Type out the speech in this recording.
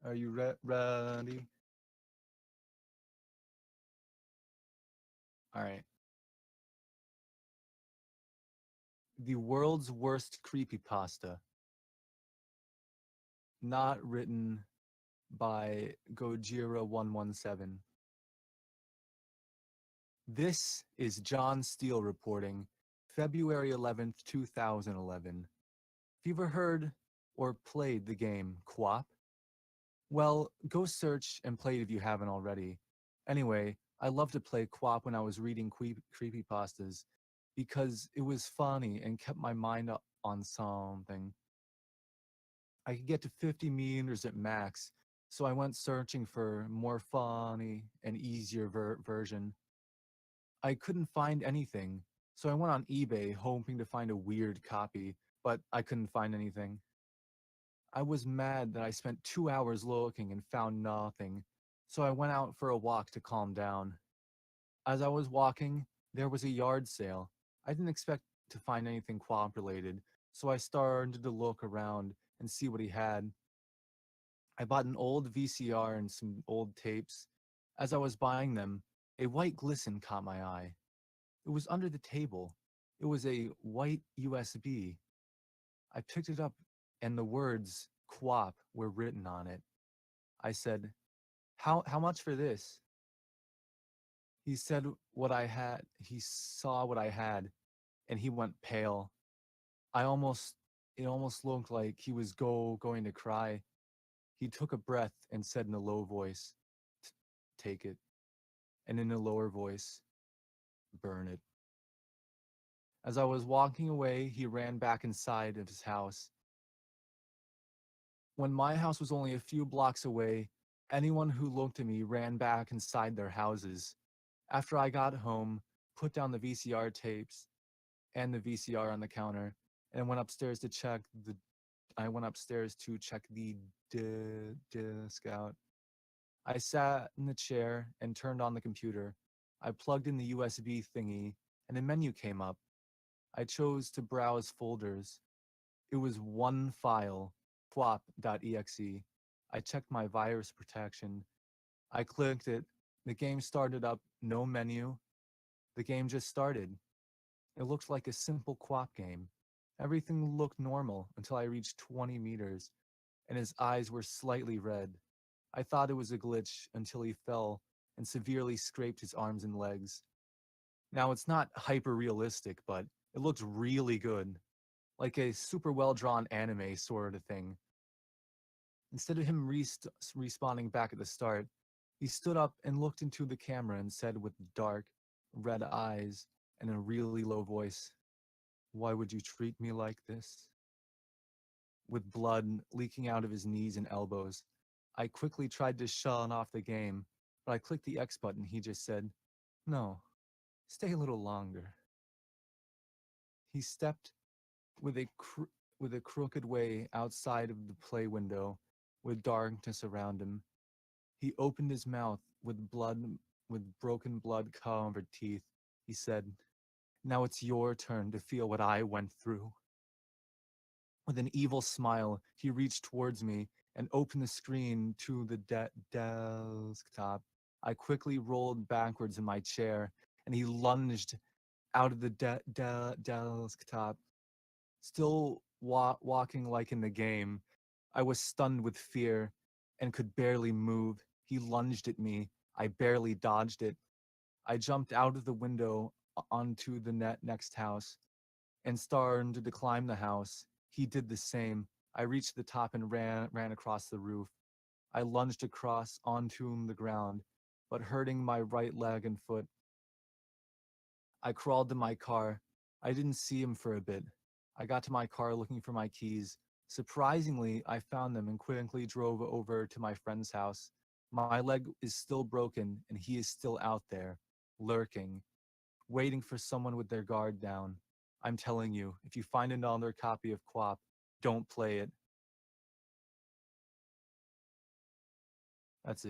Are you ready? All right. The world's worst creepypasta, not written by Gojira117. This is John Steele reporting, February 11th, 2011. Have you ever heard or played the game QWOP? Well, go search and play it if you haven't already. Anyway, I loved to play QWOP when I was reading creepypastas because it was funny and kept my mind on something. I could get to 50 meters at max, so I went searching for more funny and easier version. I couldn't find anything, so I went on eBay hoping to find a weird copy, but I couldn't find anything. I was mad that I spent 2 hours looking and found nothing, so I went out for a walk to calm down. As I was walking, there was a yard sale. I didn't expect to find anything co-op related, so I started to look around and see what he had. I bought an old VCR and some old tapes. As I was buying them, a white glisten caught my eye. It was under the table. It was a white USB. I picked it up, and the words "QWOP" were written on it. I said, how much for this? He said what I had. He saw what I had, and he went pale. I almost, it almost looked like he was going to cry. He took a breath and said in a low voice, Take it." And in a lower voice, "Burn it." As I was walking away, he ran back inside of his house. When my house was only a few blocks away, anyone who looked at me ran back inside their houses. After I got home, put down the VCR tapes and the VCR on the counter, and went upstairs to check the I went upstairs to check the disc out. I sat in the chair and turned on the computer. I plugged in the USB thingy, and a menu came up. I chose to browse folders. It was one file, quap.exe. I checked my virus protection. I clicked it. The game started up, no menu. The game just started. It looked like a simple quap game. Everything looked normal until I reached 20 meters, and his eyes were slightly red. I thought it was a glitch until he fell and severely scraped his arms and legs. Now, it's not hyper realistic, but it looked really good, like a super well drawn anime sort of thing. Instead of him respawning back at the start, he stood up and looked into the camera and said with dark, red eyes and a really low voice, "Why would you treat me like this?" With blood leaking out of his knees and elbows, I quickly tried to shut off the game, but I clicked the X button. He just said, "No, stay a little longer." He stepped with with a crooked way outside of the play window, with darkness around him. He opened his mouth with broken blood covered teeth. He said, "Now it's your turn to feel what I went through." With an evil smile, he reached towards me and opened the screen to the desktop. I quickly rolled backwards in my chair, and he lunged out of the desktop. Still walking like in the game, I was stunned with fear and could barely move. He lunged at me. I barely dodged it. I jumped out of the window onto the next house and started to climb the house. He did the same. I reached the top and ran across the roof. I lunged across onto the ground, but hurting my right leg and foot. I crawled to my car. I didn't see him for a bit. I got to my car looking for my keys. Surprisingly, I found them and quickly drove over to my friend's house. My leg is still broken, and he is still out there, lurking, waiting for someone with their guard down. I'm telling you, if you find another copy of QWOP, don't play it. That's it.